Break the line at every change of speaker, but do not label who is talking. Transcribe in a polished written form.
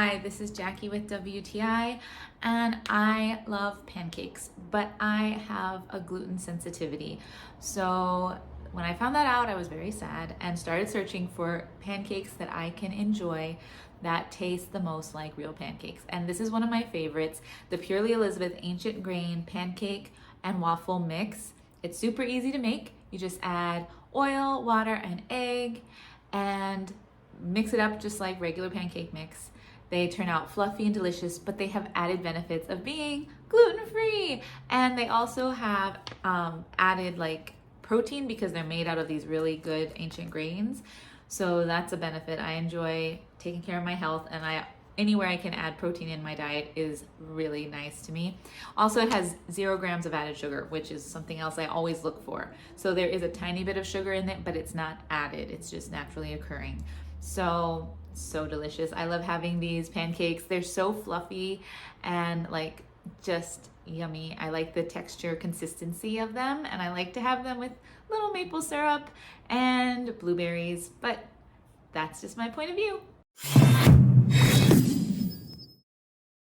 Hi, this is Jackie with WTI, and I love pancakes, but I have a gluten sensitivity. So when I found that out, I was very sad and started searching for pancakes that I can enjoy that taste the most like real pancakes. And this is one of my favorites, the Purely Elizabeth Ancient Grain Pancake and Waffle Mix. It's super easy to make. You just add oil, water, and egg, and mix it up just like regular pancake mix. They turn out fluffy and delicious, but they have added benefits of being gluten-free. And they also have added like protein because they're made out of these really good ancient grains. So that's a benefit. I enjoy taking care of my health, and anywhere I can add protein in my diet is really nice to me. Also, it has 0 grams of added sugar, which is something else I always look for. So there is a tiny bit of sugar in it, but it's not added. It's just naturally occurring. So delicious. I love having these pancakes. They're so fluffy and like just yummy. I like the texture consistency of them, and I like to have them with little maple syrup and blueberries, but that's just my point of view.